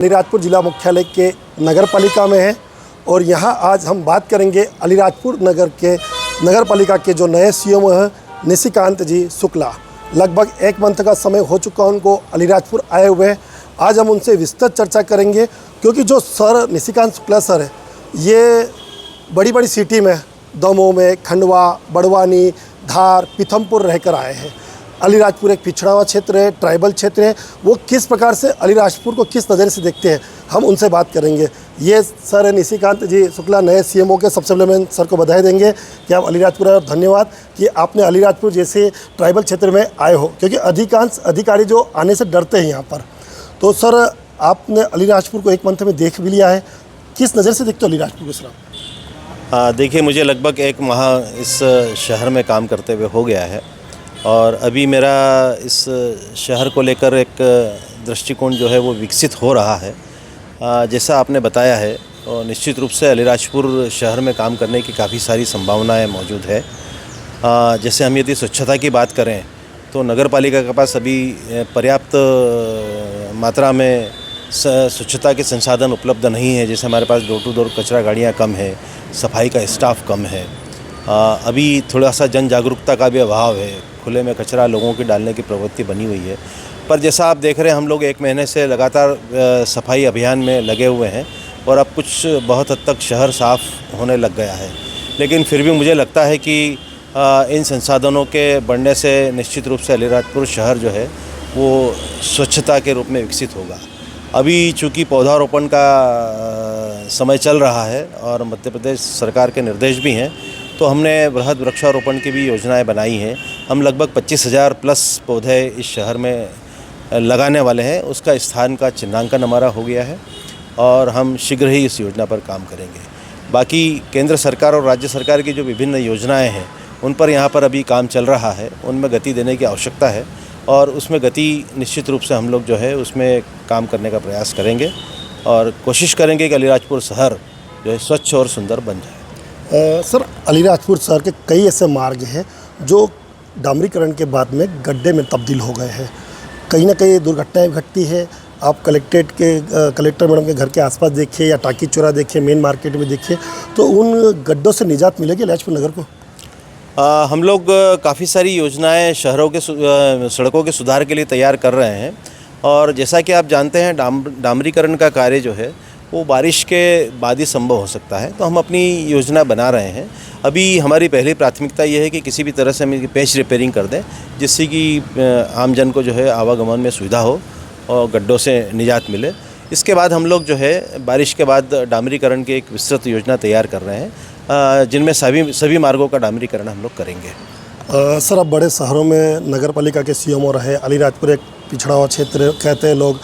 अलीराजपुर जिला मुख्यालय के नगर पालिका में है और यहाँ आज हम बात करेंगे अलीराजपुर नगर पालिका के जो नए सीएम हैं निशिकांत जी शुक्ला। लगभग एक मंथ का समय हो चुका है उनको अलीराजपुर आए हुए हैं। आज हम उनसे विस्तृत चर्चा करेंगे क्योंकि जो सर निशिकांत शुक्ला सर है ये बड़ी बड़ी सिटी में दमोह में, खंडवा, बड़वानी, धार, पीथमपुर रहकर आए हैं। अलीराजपुर एक पिछड़ा हुआ क्षेत्र है, ट्राइबल क्षेत्र है। वो किस प्रकार से अलीराजपुर को किस नज़र से देखते हैं हम उनसे बात करेंगे। ये सर है निशिकांत जी शुक्ला नए सीएमओ के। सबसे पहले मैं सर को बधाई देंगे कि आप अलीराजपुर आए और धन्यवाद कि आपने अलीराजपुर जैसे ट्राइबल क्षेत्र में आए हो, क्योंकि अधिकांश अधिकारी जो आने से डरते हैं यहाँ पर। तो सर आपने अलीराजपुर को एक मंथ में देख भी लिया है, किस नज़र से देखते हो अलीराजपुर को सर? देखिए, मुझे लगभग एक माह इस शहर में काम करते हुए हो गया है और अभी मेरा इस शहर को लेकर एक दृष्टिकोण जो है वो विकसित हो रहा है। जैसा आपने बताया है और निश्चित रूप से अलीराजपुर शहर में काम करने की काफ़ी सारी संभावनाएं मौजूद है। जैसे हम यदि स्वच्छता की बात करें तो नगर पालिका के पास अभी पर्याप्त मात्रा में स्वच्छता के संसाधन उपलब्ध नहीं है। जैसे हमारे पास डोर टू डोर कचरा गाड़ियाँ कम है, सफाई का स्टाफ कम है। अभी थोड़ा सा जन जागरूकता का भी अभाव है। खुले में कचरा लोगों की डालने की प्रवृत्ति बनी हुई है। पर जैसा आप देख रहे हैं हम लोग एक महीने से लगातार सफाई अभियान में लगे हुए हैं और अब कुछ बहुत हद तक शहर साफ़ होने लग गया है। लेकिन फिर भी मुझे लगता है कि इन संसाधनों के बढ़ने से निश्चित रूप से अलीराजपुर शहर जो है वो स्वच्छता के रूप में विकसित होगा। अभी चूँकि पौधारोपण का समय चल रहा है और मध्य प्रदेश सरकार के निर्देश भी हैं, तो हमने बृहद वृक्षारोपण की भी योजनाएं बनाई हैं। हम लगभग 25,000 प्लस पौधे इस शहर में लगाने वाले हैं। उसका स्थान का चिन्हांकन हमारा हो गया है और हम शीघ्र ही इस योजना पर काम करेंगे। बाकी केंद्र सरकार और राज्य सरकार की जो विभिन्न योजनाएं हैं उन पर यहाँ पर अभी काम चल रहा है। उनमें गति देने की आवश्यकता है और उसमें गति निश्चित रूप से हम लोग जो है उसमें काम करने का प्रयास करेंगे और कोशिश करेंगे कि अलीराजपुर शहर जो है स्वच्छ और सुंदर बन जाए। सर अलीराजपुर शहर के कई ऐसे मार्ग हैं जो डामरीकरण के बाद में गड्ढे में तब्दील हो गए हैं। कहीं ना कहीं दुर्घटनाएं घटती है। आप कलेक्टर मैडम के घर के आसपास देखिए या टाकी चौरा देखिए, मेन मार्केट में देखिए, तो उन गड्ढों से निजात मिलेगी अलीराजपुर नगर को? हम लोग काफ़ी सारी योजनाएं शहरों के सड़कों के सुधार के लिए तैयार कर रहे हैं और जैसा कि आप जानते हैं डामरीकरण का कार्य जो है वो बारिश के बाद ही संभव हो सकता है। तो हम अपनी योजना बना रहे हैं। अभी हमारी पहली प्राथमिकता ये है कि किसी भी तरह से हम पेच रिपेयरिंग कर दें जिससे कि आमजन को जो है आवागमन में सुविधा हो और गड्ढों से निजात मिले। इसके बाद हम लोग जो है बारिश के बाद डामरीकरण की एक विस्तृत योजना तैयार कर रहे हैं जिनमें सभी मार्गों का डामरीकरण हम लोग करेंगे। सर अब बड़े शहरों में नगर पालिका के सीएमओ रहे, अलीराजपुर एक पिछड़ा हुआ क्षेत्र कहते हैं लोग,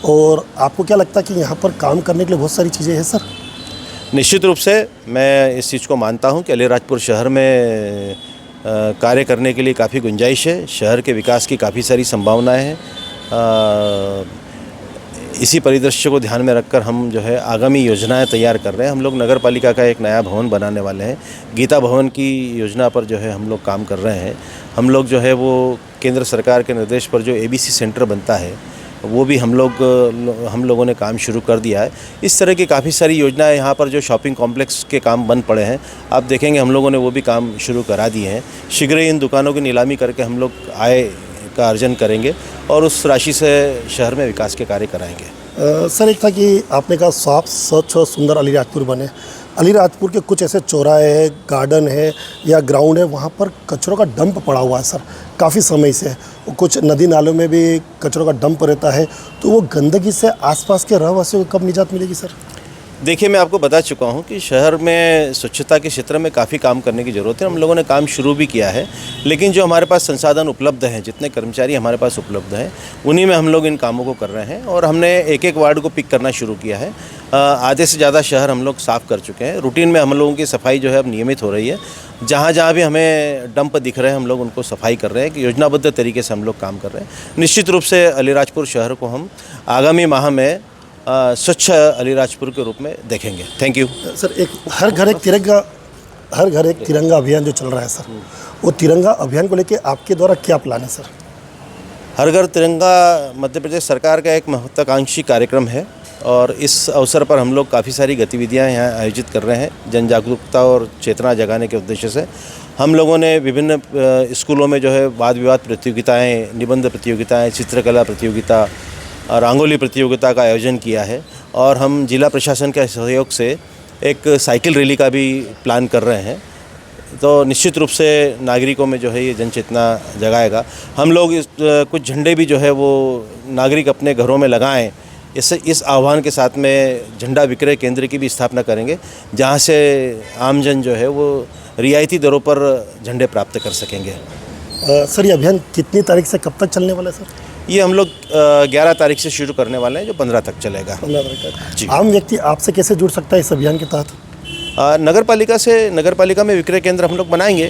और आपको क्या लगता है कि यहाँ पर काम करने के लिए बहुत सारी चीज़ें हैं सर? निश्चित रूप से मैं इस चीज़ को मानता हूँ कि अलीराजपुर शहर में कार्य करने के लिए काफ़ी गुंजाइश है। शहर के विकास की काफ़ी सारी संभावनाएं हैं। इसी परिदृश्य को ध्यान में रखकर हम जो है आगामी योजनाएं तैयार कर रहे हैं। हम लोग नगर पालिका का एक नया भवन बनाने वाले हैं। गीता भवन की योजना पर जो है हम लोग काम कर रहे हैं। हम लोग जो है वो केंद्र सरकार के निर्देश पर जो ABC सेंटर बनता है वो भी हम लोगों ने काम शुरू कर दिया है। इस तरह की काफ़ी सारी योजनाएं यहाँ पर जो शॉपिंग कॉम्प्लेक्स के काम बन पड़े हैं आप देखेंगे हम लोगों ने वो भी काम शुरू करा दिए हैं। शीघ्र ही इन दुकानों की नीलामी करके हम लोग आय का अर्जन करेंगे और उस राशि से शहर में विकास के कार्य कराएंगे। सर एक था कि आपने कहा साफ स्वच्छ और सुंदर अलीराजपुर बने। अलीराजपुर के कुछ ऐसे चौराहे हैं, गार्डन है या ग्राउंड है, वहाँ पर कचरों का डंप पड़ा हुआ है सर काफ़ी समय से। कुछ नदी नालों में भी कचरों का डंप रहता है, तो वो गंदगी से आसपास के रहवासियों को कब निजात मिलेगी सर? देखिए, मैं आपको बता चुका हूँ कि शहर में स्वच्छता के क्षेत्र में काफ़ी काम करने की ज़रूरत है। हम लोगों ने काम शुरू भी किया है, लेकिन जो हमारे पास संसाधन उपलब्ध हैं, जितने कर्मचारी हमारे पास उपलब्ध हैं, उन्हीं में हम लोग इन कामों को कर रहे हैं और हमने एक एक वार्ड को पिक करना शुरू किया है। आधे से ज़्यादा शहर हम लोग साफ़ कर चुके हैं। रूटीन में हम लोगों की सफाई जो है अब नियमित हो रही है। जहाँ जहाँ भी हमें डंप दिख रहे हैं हम लोग उनको सफाई कर रहे हैं कि योजनाबद्ध तरीके से हम लोग काम कर रहे हैं। निश्चित रूप से अलीराजपुर शहर को हम आगामी माह में स्वच्छ अलीराजपुर के रूप में देखेंगे। Thank you sir. एक हर घर एक तिरंगा अभियान जो चल रहा है सर, वो तिरंगा अभियान को लेके आपके द्वारा क्या प्लान है सर? हर घर तिरंगा मध्य प्रदेश सरकार का एक महत्वाकांक्षी कार्यक्रम है और इस अवसर पर हम लोग काफ़ी सारी गतिविधियां यहाँ आयोजित कर रहे हैं जन जागरूकता और चेतना जगाने के उद्देश्य से। हम लोगों ने विभिन्न स्कूलों में जो है वाद विवाद प्रतियोगिताएँ, निबंध प्रतियोगिताएँ, चित्रकला प्रतियोगिता, रंगोली प्रतियोगिता का आयोजन किया है और हम जिला प्रशासन के सहयोग से एक साइकिल रैली का भी प्लान कर रहे हैं। तो निश्चित रूप से नागरिकों में जो है ये जन चेतना जगाएगा। हम लोग कुछ झंडे भी जो है वो नागरिक अपने घरों में लगाएं, इस आह्वान के साथ में झंडा विक्रय केंद्र की भी स्थापना करेंगे, जहां से आमजन जो है वो रियायती दरों पर झंडे प्राप्त कर सकेंगे। सर, ये अभियान कितनी तारीख से कब तक चलने वाला है सर? ये हम लोग 11 तारीख से शुरू करने वाले हैं, जो 15 तक चलेगा। 15 तारीख तक। जी। आम व्यक्ति आपसे कैसे जुड़ सकता है इस अभियान के तहत? नगर पालिका में विक्रय केंद्र हम लोग बनाएंगे,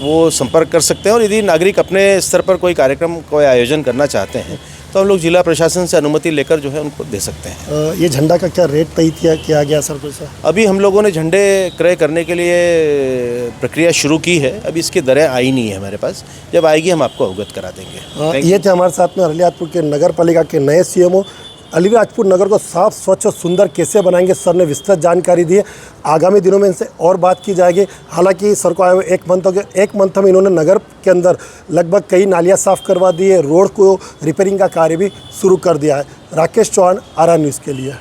वो संपर्क कर सकते हैं। और यदि नागरिक अपने स्तर पर कोई कार्यक्रम कोई आयोजन करना चाहते हैं तो हम लोग जिला प्रशासन से अनुमति लेकर जो है उनको दे सकते हैं। ये झंडा का क्या रेट तय किया गया सर कुछ? अभी हम लोगों ने झंडे क्रय करने के लिए प्रक्रिया शुरू की है, अभी इसकी दरें आई नहीं है हमारे पास। जब आएगी हम आपको अवगत करा देंगे। ये थे हमारे साथ में अलीराजपुर के नगर पालिका के नए सीएमओ। अलीराजपुर नगर को साफ, स्वच्छ और सुंदर कैसे बनाएंगे, सर ने विस्तृत जानकारी दी है। आगामी दिनों में इनसे और बात की जाएगी। हालांकि सर को आए हुए 1 मंथ हो गया, 1 मंथ में इन्होंने नगर के अंदर लगभग कई नालियां साफ़ करवा दी है, रोड को रिपेयरिंग का कार्य भी शुरू कर दिया है। राकेश चौहान, आरा न्यूज़ के लिए।